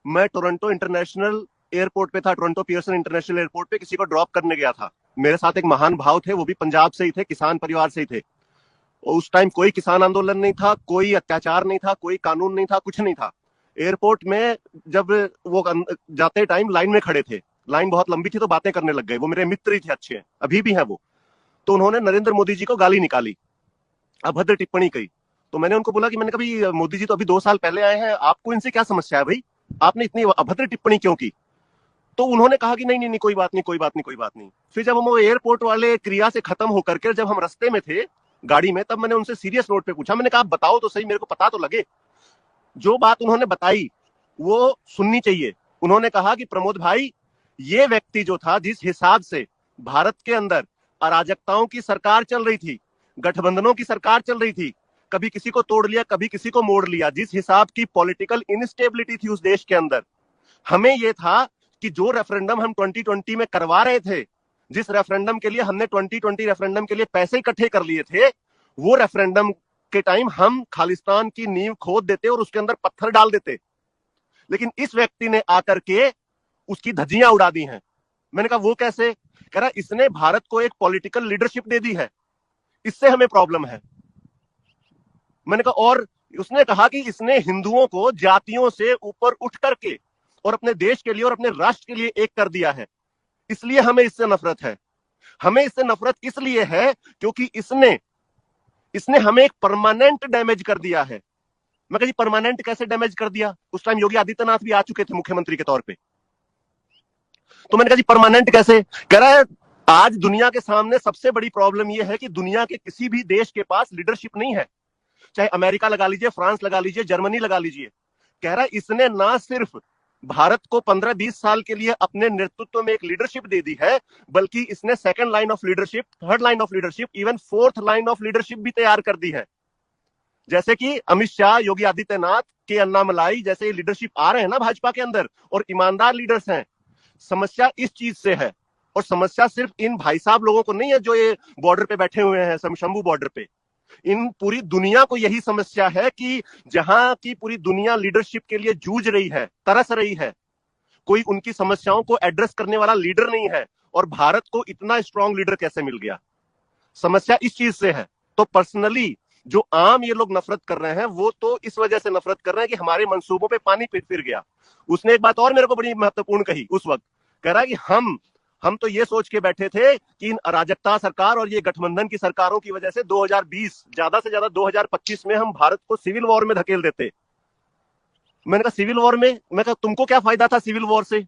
मैं Toronto international airport पे था, टोरंटो पियर्सन इंटरनेशनल एयरपोर्ट पे किसी को ड्रॉप करने गया था। मेरे साथ एक महान भाव थे, वो भी पंजाब से ही थे, किसान परिवार से ही थे। उस टाइम कोई किसान आंदोलन नहीं था, कोई अत्याचार नहीं था, कोई कानून नहीं था, कुछ नहीं था। एयरपोर्ट में जब वो जाते टाइम लाइन में खड़े थे, लाइन बहुत लंबी थी तो बातें करने लग गए। वो मेरे मित्र ही थे, अच्छे हैं, अभी भी हैं वो। तो उन्होंने नरेंद्र मोदी जी को गाली निकाली, अभद्र टिप्पणी की। तो मैंने उनको बोला कि मैंने कभी, मोदी जी तो अभी 2 साल पहले आए हैं, आपको इनसे क्या समस्या है भाई, आपने इतनी अभद्र टिप्पणी क्यों की? तो उन्होंने कहा कि नहीं नहीं नहीं, कोई बात नहीं, कोई बात नहीं, कोई बात नहीं। फिर जब हम वो एयरपोर्ट वाले क्रिया से खत्म होकर के जब हम रास्ते में थे गाड़ी में, तब मैंने उनसे सीरियस नोट पे पूछा, मैंने कहा आप बताओ तो सही, मेरे को पता तो लगे। जो बात उन्होंने बताई वो सुननी चाहिए। उन्होंने कहा कि प्रमोद भाई, ये व्यक्ति जो था, जिस हिसाब से भारत के अंदर अराजकताओं की सरकार चल रही थी, गठबंधनों की सरकार चल रही थी, कभी किसी को तोड़ लिया, कभी किसी को मोड़ लिया, जिस हिसाब की पॉलिटिकल इनस्टेबिलिटी थी उस देश के अंदर, हमें यह था कि जो रेफरेंडम हम 2020 में करवा रहे थे, जिस रेफरेंडम के लिए हमने 2020 रेफरेंडम के लिए पैसे इकट्ठे कर लिए थे, वो रेफरेंडम के टाइम हम खालिस्तान की नींव खोद देते और उसके अंदर पत्थर डाल देते। लेकिन इस व्यक्ति ने आकर के उसकी धज्जियां उड़ा दी हैं। मैंने कहा वो कैसे? कह रहा इसने भारत को एक पॉलिटिकल लीडरशिप दे दी है, इससे हमें प्रॉब्लम है। मैंने कहा, और उसने कहा कि इसने हिंदुओं को जातियों से ऊपर उठ करके और अपने देश के लिए और अपने राष्ट्र के लिए एक कर दिया है, इसलिए हमें इससे नफरत है। हमें इससे नफरत इसलिए है क्योंकि इसने इसने हमें एक परमानेंट डैमेज कर दिया है। मैं कहा जी परमानेंट कैसे डैमेज कर दिया? उस टाइम योगी आदित्यनाथ भी आ चुके थे मुख्यमंत्री के तौर पे। तो मैंने कहा जी परमानेंट कैसे? कह रहा है आज दुनिया के सामने सबसे बड़ी प्रॉब्लम यह है कि दुनिया के किसी भी देश के पास लीडरशिप नहीं है, चाहे अमेरिका लगा लीजिए, फ्रांस लगा लीजिए, जर्मनी लगा लीजिए। कह रहा है इसने ना सिर्फ भारत को 15-20 साल के लिए अपने नेतृत्व में एक लीडरशिप दे दी है, बल्कि इसने second line of leadership, third line of leadership, even fourth line of leadership भी तैयार कर दी है। जैसे कि अमित शाह, योगी आदित्यनाथ के अन्नामलाई जैसे लीडरशिप आ रहे हैं ना भाजपा के अंदर, और ईमानदार लीडर्स हैं। समस्या इस चीज से है, और समस्या सिर्फ इन भाई साहब लोगों को नहीं है जो ये बॉर्डर पे बैठे हुए हैं, शंभू बॉर्डर पे। इन पूरी दुनिया को यही समस्या है कि जहां की पूरी दुनिया लीडरशिप के लिए जूझ रही है, तरस रही है, कोई उनकी समस्याओं को एड्रेस करने वाला लीडर नहीं है। और भारत को इतना स्ट्रांग लीडर कैसे मिल गया? समस्या इस चीज से है। तो पर्सनली जो आम ये लोग नफरत कर रहे हैं, वो तो इस वजह से नफरत कर रहे हैं कि हमारे मंसूबों पे पानी फिर गया। उसने एक बात और मेरे को बड़ी महत्वपूर्ण कही उस वक्त, कह रहा है कि हम तो ये सोच के बैठे थे कि इन अराजकता सरकार और ये गठबंधन की सरकारों की वजह से 2020 ज्यादा से ज्यादा 2025 में हम भारत को सिविल वॉर में धकेल देते। मैंने कहा सिविल वॉर में? मैं कहा तुमको क्या फायदा था सिविल वॉर से?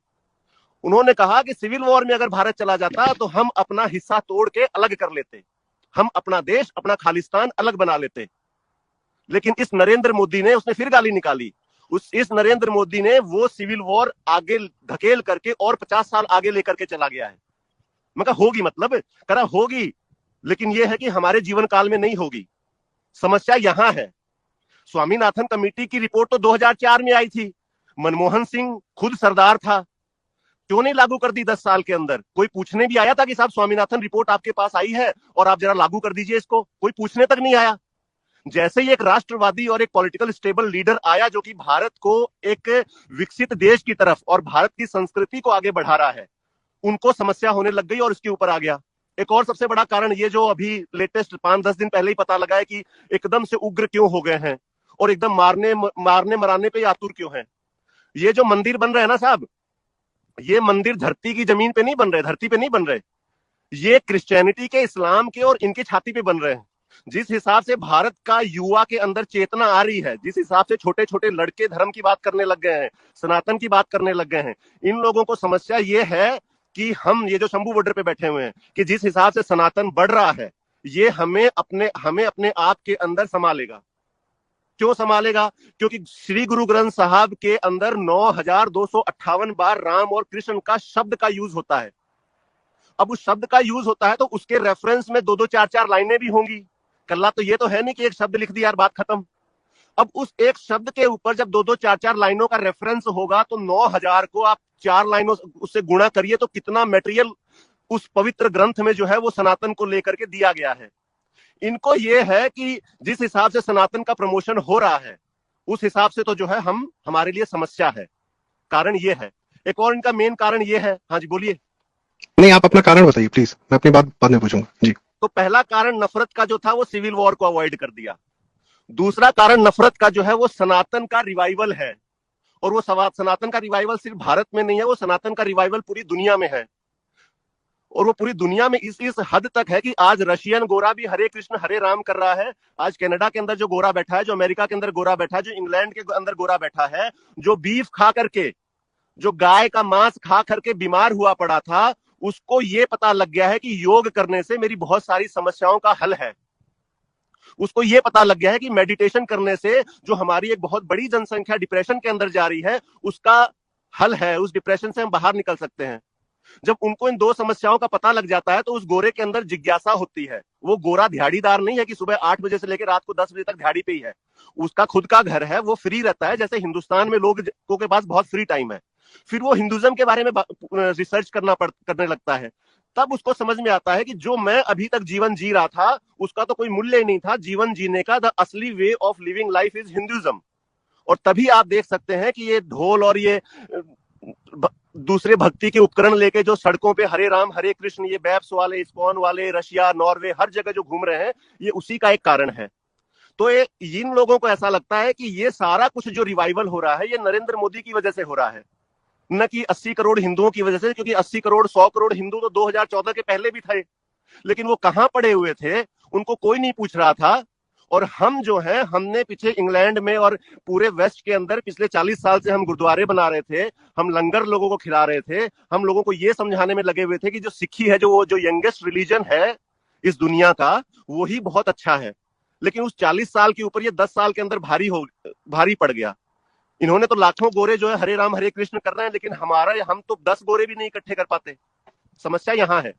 उन्होंने कहा कि सिविल वॉर में अगर भारत चला जाता तो हम अपना हिस्सा तोड़ के अलग कर लेते, हम अपना देश, अपना खालिस्तान अलग बना लेते। लेकिन इस नरेंद्र मोदी ने, उसने फिर गाली निकाली। इस नरेंद्र मोदी ने वो सिविल वॉर आगे धकेल करके और 50 साल आगे लेकर के चला गया है। मैं कहा होगी, मतलब करा होगी, लेकिन यह है कि हमारे जीवन काल में नहीं होगी। समस्या यहां है। स्वामीनाथन कमेटी की रिपोर्ट तो 2004 में आई थी, मनमोहन सिंह खुद सरदार था, क्यों नहीं लागू कर दी 10 साल के अंदर? कोई पूछने भी आया था कि साहब स्वामीनाथन रिपोर्ट आपके पास आई है और आप जरा लागू कर दीजिए इसको? कोई पूछने तक नहीं आया। जैसे ही एक राष्ट्रवादी और एक पॉलिटिकल स्टेबल लीडर आया जो कि भारत को एक विकसित देश की तरफ और भारत की संस्कृति को आगे बढ़ा रहा है, उनको समस्या होने लग गई और इसके ऊपर आ गया। एक और सबसे बड़ा कारण ये जो अभी लेटेस्ट 5-10 दिन पहले ही पता लगा है कि एकदम से उग्र क्यों हो गए हैं और एकदम मारने मराने पे आतुर क्यों हैं। ये जो मंदिर बन रहे हैं ना साहब, ये मंदिर धरती की जमीन पे नहीं बन रहे, धरती पे नहीं बन रहे, ये क्रिश्चियनिटी के, इस्लाम के और इनकी छाती पे बन रहे हैं। जिस हिसाब से भारत का युवा के अंदर चेतना आ रही है, जिस हिसाब से छोटे छोटे लड़के धर्म की बात करने लग गए हैं, सनातन की बात करने लग गए हैं, इन लोगों को समस्या ये है कि हम ये जो शंभू बॉर्डर पे बैठे हुए हैं, कि जिस हिसाब से सनातन बढ़ रहा है, ये हमें अपने आप के अंदर संभालेगा। क्यों संभालेगा? क्योंकि श्री गुरु ग्रंथ साहब के अंदर 9258 बार राम और कृष्ण का शब्द का यूज होता है। अब उस शब्द का यूज होता है तो उसके रेफरेंस में 2-2 4-4 लाइनें भी होंगी। कल्ला तो ये तो है नहीं कि एक शब्द लिख दिया यार बात खत्म। अब उस एक शब्द के ऊपर जब 2-2 4-4 लाइनों का रेफरेंस होगा तो 9000 को आप 4 लाइनों उससे गुणा करिए तो कितना मटेरियल उस पवित्र ग्रंथ में जो है वो सनातन को लेकर के दिया गया है। इनको ये है कि जिस हिसाब से सनातन का प्रमोशन हो रहा है, उस हिसाब से तो जो है हमारे लिए समस्या है। कारण ये है। एक और इनका मेन कारण ये है, हाँ जी बोलिए। नहीं, आप अपना कारण बताइए प्लीज, मैं अपनी बात बाद में पूछूंगा जी। तो पहला कारण नफरत का जो था वो सिविल वॉर को अवॉइड कर दिया। दूसरा कारण नफरत का जो है वो सनातन का रिवाइवल है। और वो सनातन का रिवाइवल सिर्फ भारत में नहीं है, वो सनातन का रिवाइवल पूरी दुनिया में है। और वो पूरी दुनिया में इस हद तक है कि आज रशियन गोरा भी हरे कृष्ण हरे राम कर रहा है। आज कनाडा के अंदर जो गोरा बैठा है, जो अमेरिका के अंदर गोरा बैठा है, जो इंग्लैंड के अंदर गोरा बैठा है, जो बीफ खा करके, जो गाय का मांस खा करके बीमार हुआ पड़ा था, उसको ये पता लग गया है कि योग करने से मेरी बहुत सारी समस्याओं का हल है। उसको ये पता लग गया है कि मेडिटेशन करने से जो हमारी एक बहुत बड़ी जनसंख्या डिप्रेशन के अंदर जा रही है, उसका हल है, उस डिप्रेशन से हम बाहर निकल सकते हैं। जब उनको इन दो समस्याओं का पता लग जाता है तो उस गोरे के अंदर जिज्ञासा होती है। वो गोरा दिहाड़ीदार नहीं है कि सुबह 8 बजे से लेकर रात को 10 बजे तक दिहाड़ी पे ही है। उसका खुद का घर है, वो फ्री रहता है। जैसे हिंदुस्तान में लोगों के पास बहुत फ्री टाइम है, फिर वो हिंदुज्म के बारे में रिसर्च करने लगता है। तब उसको समझ में आता है कि जो मैं अभी तक जीवन जी रहा था उसका तो कोई मूल्य ही नहीं था। जीवन जीने का द असली way of living life is Hinduism. और तभी आप देख सकते हैं कि ये ढोल और ये दूसरे भक्ति के उपकरण लेके जो सड़कों पे हरे राम हरे कृष्ण, ये बैप्स वाले, इस्कॉन वाले, रशिया, नॉर्वे, हर जगह जो घूम रहे हैं, ये उसी का एक कारण है। तो इन लोगों को ऐसा लगता है कि ये सारा कुछ जो रिवाइवल हो रहा है ये नरेंद्र मोदी की वजह से हो रहा है, न कि 80 करोड़ हिंदुओं की वजह से। क्योंकि 80 करोड़ 100 करोड़ हिंदू तो 2014 के पहले भी थे, लेकिन वो कहां पड़े हुए थे, उनको कोई नहीं पूछ रहा था। और हम जो है, हमने पीछे इंग्लैंड में और पूरे वेस्ट के अंदर पिछले 40 साल से हम गुरुद्वारे बना रहे थे, हम लंगर लोगों को खिला रहे थे, हम लोगों को ये समझाने में लगे हुए थे कि जो सिक्खी है, जो यंगेस्ट रिलीजन है इस दुनिया का, वो ही बहुत अच्छा है। लेकिन उस 40 साल के ऊपर ये 10 साल के अंदर भारी पड़ गया। इन्होंने तो लाखों गोरे जो है हरे राम हरे कृष्ण कर रहे हैं, लेकिन हम तो 10 गोरे भी नहीं इकट्ठे कर पाते। समस्या यहां है।